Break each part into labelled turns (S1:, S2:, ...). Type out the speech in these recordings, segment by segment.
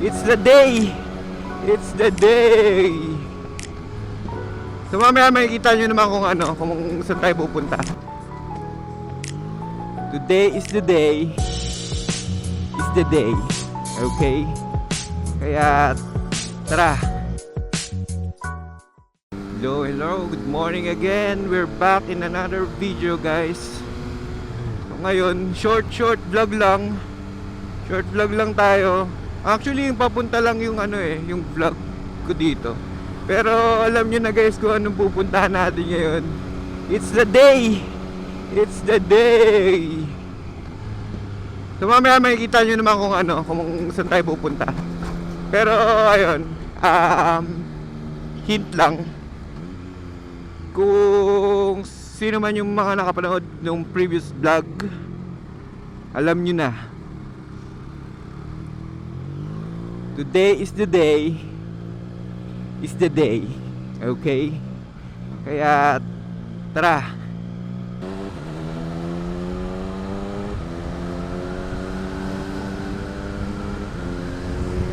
S1: It's the day! It's the day! So mamaya makikita nyo naman kung ano, kung saan tayo pupunta. Today is the day. Is the day. Okay? Kaya tara. Hello, hello. Good morning again. We're back in another video, guys. So ngayon, short vlog lang. Short vlog lang tayo. Actually, yung papunta lang yung ano yung vlog ko dito. Pero alam nyo na guys kung anong pupuntahan natin ngayon. It's the day! It's the day! So mamaya makikita nyo naman kung ano, kung saan tayo pupunta. Pero ayun, hint lang. Kung sino man yung mga nakapanood ng previous vlog, alam nyo na. Today is the day. Is the day. Okay? Kaya tara.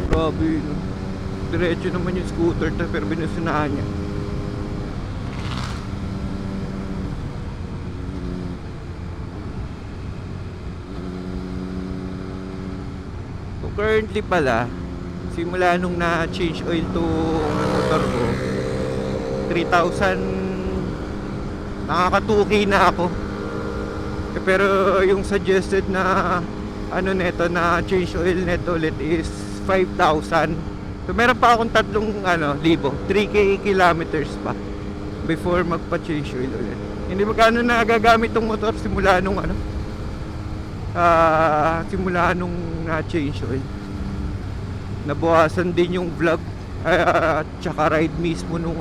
S1: Grabe, no? Diretso naman yung scooter pero binusunahan niya. So currently pala, simula nung na-change oil tong motor ko, 3,000, nakaka 2K na ako. Pero yung suggested na ano neto, na change oil neto ulit is 5,000. So meron pa akong 3,000 3K kilometers pa before magpa-change oil ulit. Hindi magkano na gagamit tong motor simula nung simula nung na-change oil. Nabawasan din yung vlog at tsaka ride mismo nung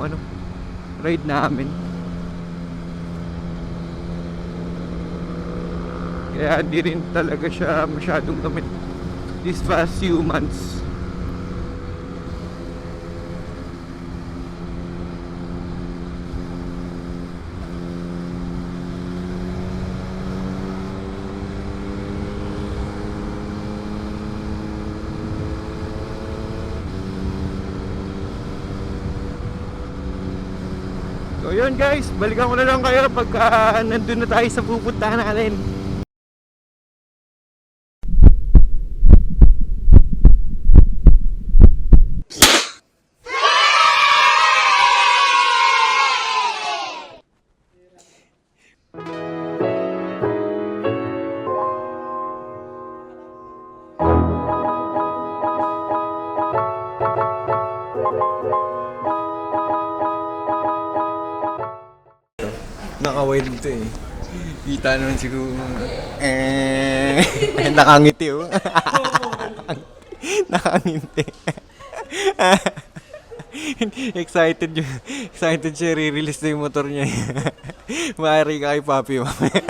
S1: ride namin. Kaya hindi rin talaga siya masyadong gamit these past few months. So yun guys, balikan ko na lang kayo pagka nandun na tayo sa pupuntahan natin.
S2: Naka-wide to eh. Kita naman siguro. Nakangiti oh. Nakangiti. Excited siya, re-release na yung motor niya. Maaari ka kay Papi mamaya.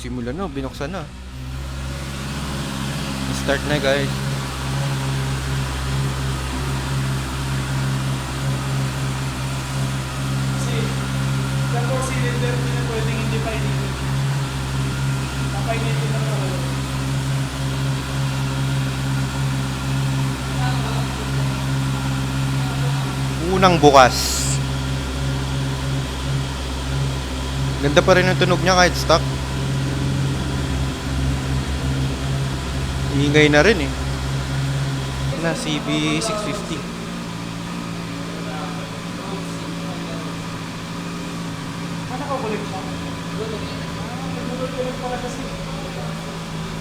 S2: Simula na, binuksan na. Start na guys.
S3: Yung 4-cylinder na pwedeng hindi pa inito. Napainito na ako.
S2: Unang bukas. Ganda pa rin ang tunog niya kahit stock. Ingay na rin eh. Na CB650.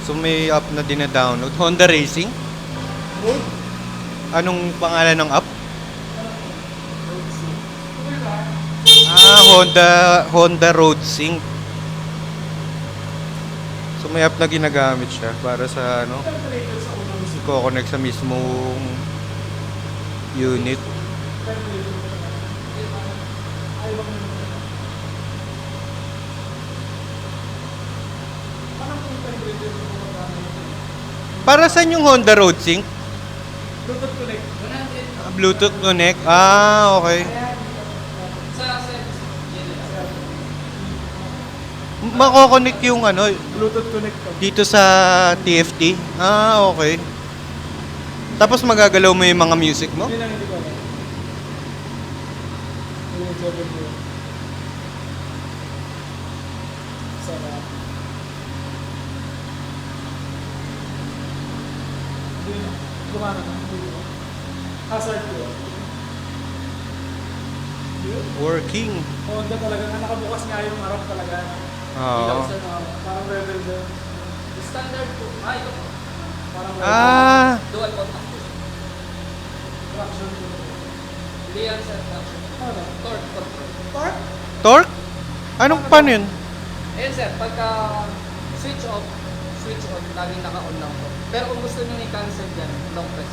S2: So may app na dina-download. Honda Racing? Anong pangalan ng app? Honda Road Sync. So may app na ginagamit siya para sa i-connect sa mismong unit. Para saan yung Honda Road Sync?
S3: Bluetooth connect.
S2: Bluetooth connect? Okay. mako-connect yung ano,
S3: Bluetooth connect ko.
S2: dito sa TFT? Ah, okay. Tapos magagalaw mo yung mga music mo?
S3: Yun lang hindi ko alam. Yung 7 mo. Sarap. Hindi na. Gumana na. Hindi na. Hazard ko. Yun.
S2: Working.
S3: Honda talaga. Nakabukas nga yung harap talaga.
S2: Oo.
S3: Parang rebel doon.
S4: Standard po. Ay, ito po.
S3: Parang rebel.
S2: Ah,
S4: Dual contact.
S3: Traction ko.
S4: Hindi yan sa traction.
S3: Ano?
S4: Torque control.
S3: Torque?
S2: torque? Anong paano yun?
S4: Ayun sir, pagka switch off, laging naka-on lang po. Pero kung gusto nyo i-cancel dyan, long press.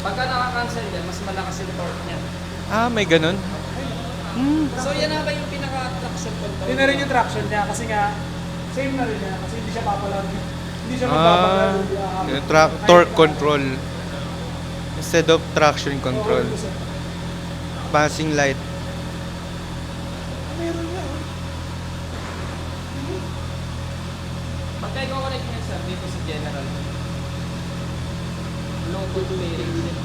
S4: Pagka naka-cancel dyan, mas malakas yung torque niya.
S2: Ah, may ganun.
S4: So yan na ba yung pinaka-traction control?
S3: Yun na rin yung traction niya kasi nga same na rin niya kasi hindi siya papalag. Hindi siya
S2: Ah,
S3: magpapalag.
S2: yung torque control. Instead of traction control. Passing light.
S3: Meron niya.
S4: Pagka i-connect nyo sir, dito sa general. Bluetooth pairing din.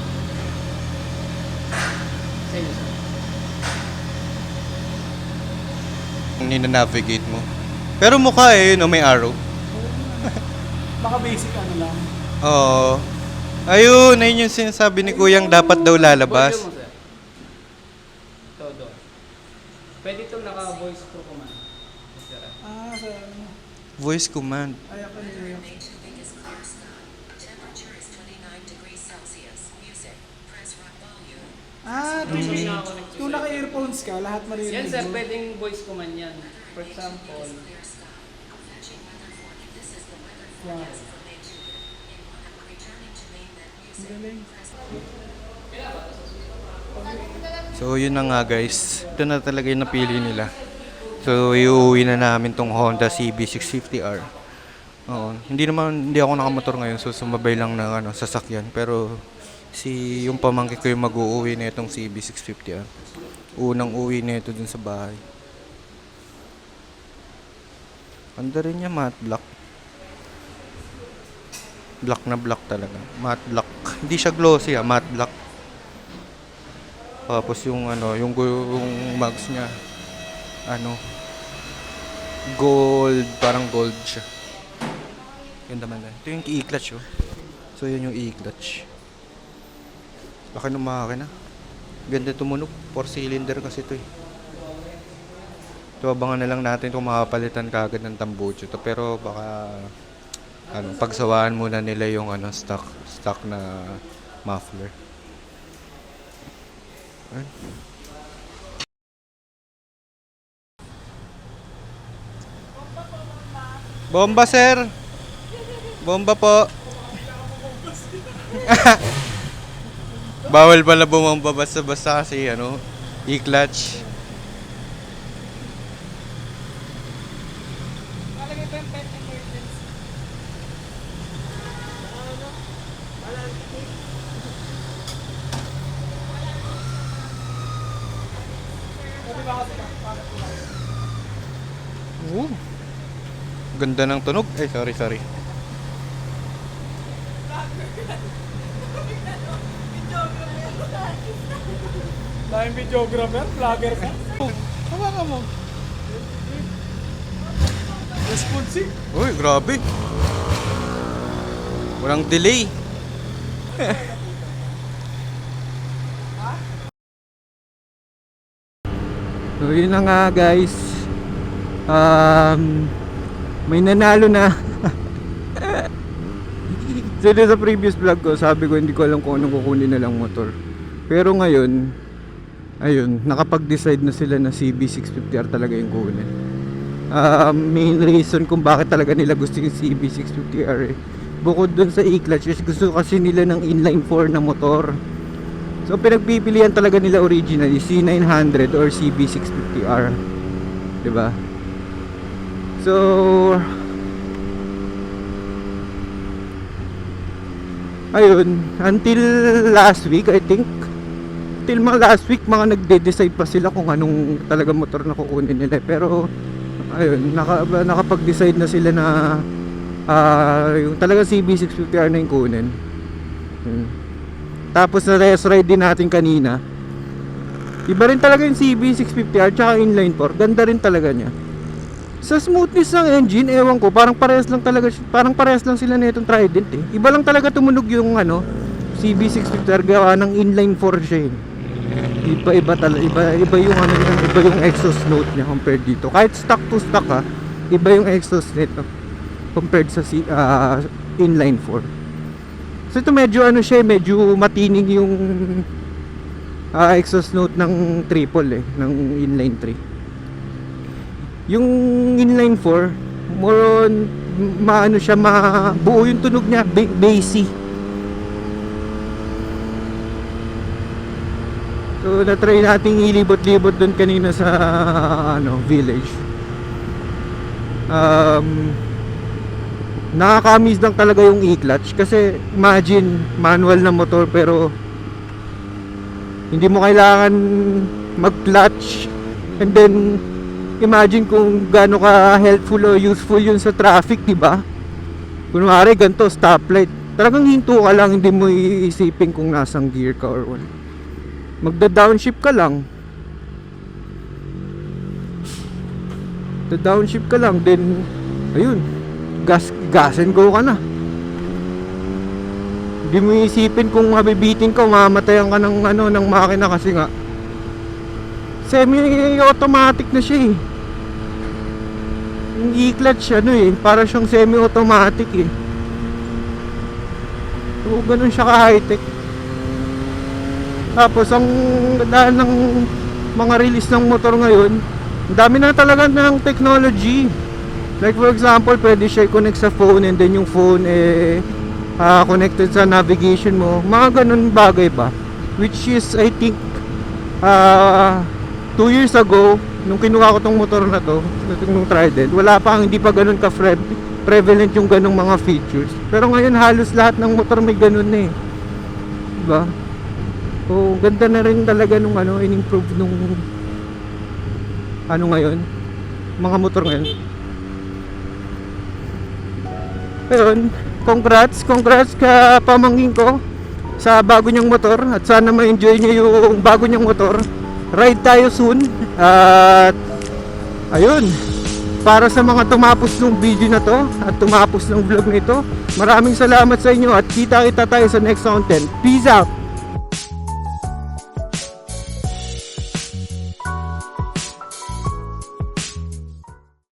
S4: Same sir.
S2: Nina-navigate mo. Pero mukha no, may arrow.
S3: Baka basic ano lang.
S2: Oo. Ayun yung sinasabi ni Kuyang dapat daw lalabas.
S4: Volume mo sir. Todo. Pwede itong naka-voice pro command. Sir.
S3: Ah, sa ano.
S2: Voice command.
S3: Ay, ako niya.
S5: Temperature is 29 degrees Celsius. Music. Press rock volume.
S3: Ah, kung naka-earphones ka, lahat maririnig
S4: Yan sir,
S3: mo.
S4: pwedeng voice command yan. For example,
S5: Clear sky. Fetching weather forecast. This is the weather
S3: Wow.
S5: forecast for Vancouver. Returning to mainland
S3: Ang
S5: music.
S3: galing.
S2: So yun na nga guys. Ito na talaga yung napili nila. So iuwi na namin tong Honda CB650R. Oo, hindi ako nakamotor ngayon, so sumabay lang ng sasakyan, pero yung pamangkin ko yung mag-uuwi na itong CB650R. Unang uwi na ito dun sa bahay. Ganda rin niya, matte black. Black na black talaga. Matte black. Hindi siya glossy, matte black. Tapos yung mags niya gold, parang gold siya. Ganda man lang. Ito yung e-clutch oh. So yun yung e-clutch. Laki ng makina. Ganda tumunog. 4-cylinder kasi ito eh. So abangan na lang natin kung makapalitan kagad ng tambucho to. Pero baka pagsawaan muna nila yung stock na muffler. Ayun. Bomba, sir. Bomba po. Bawal pala bumamba basta-basta kasi e-clutch. Ganda ng tunog. Ay, sorry.
S3: Dahil videographer, vlogger ka. Hawakan mo. Responsive.
S2: Uy, grabe. Walang delay.
S1: So yun na nga guys. May nanalo na. So doon sa previous vlog ko, sabi ko hindi ko alam kung anong kukunin na lang motor. Pero ngayon, ayun, nakapag-decide na sila na CB650R talaga yung kunin. Main reason kung bakit talaga nila gusto yung CB650R eh. Bukod dun sa e-clutch, gusto kasi nila ng inline 4 na motor. So pinagpipilian talaga nila originally C900 or CB650R. 'Di ba? So ayun, until last week I think. Till mga last week mga nagde-decide pa sila kung anong talaga motor na kukunin nila. Pero ayun, nakapag-decide na sila na yung talaga CB650R na yung kunin. Tapos na test ride din natin kanina. Iba rin talaga yung CB650R tsaka inline 4. Ganda rin talaga niya. Sa smoothness ng engine, ewan ko, parang parehas lang sila nitong Trident eh. Iba lang talaga tumunog yung CB650R gawa ng inline 4 siya eh. Iba yung iba yung exhaust note niya compared dito. Kahit stock to stock iba yung exhaust nito compared sa inline 4. So ito medyo medyo matining yung exhaust note ng triple ng inline 3. Yung inline 4 more on buo yung tunog niya, bassy. So na-try nating ilibot-libot doon kanina sa village. Nakaka-miss lang talaga yung e-clutch kasi imagine manual na motor pero hindi mo kailangan mag-clutch, and then imagine kung gaano ka helpful o useful yun sa traffic, diba? Kunwari ganito, stoplight, talagang hinto ka lang, hindi mo iisipin kung nasang gear ka or what. Magda-downshift ka lang, then ayun, gas and go ka na. Hindi mo iisipin kung mabibitin ka, mamatayan ka ng makina kasi nga semi-automatic na siya eh. Yung e-clutch para siyang semi-automatic eh. So ganun siya ka-high-tech. Tapos ang dahil ng mga release ng motor ngayon, ang dami na talaga ng technology. Like for example, pwede siya i-connect sa phone, and then yung phone connected sa navigation mo. Mga ganun bagay ba? Which is I think 2 years ago, nung kinuha ko tong motor na to, nung Trident, hindi pa ganun prevalent yung ganung mga features. Pero ngayon halos lahat ng motor may ganun na eh. Diba? So ganda na rin talaga nung in-improve nung ngayon, mga motor ngayon. Ayun, congrats ka pamangkin ko sa bago niyang motor, at sana ma-enjoy niya yung bago niyang motor. Ride tayo soon. At ayun, para sa mga tumapos ng video na to at tumapos ng vlog nito, maraming salamat sa inyo at kita tayo sa next content. Peace out.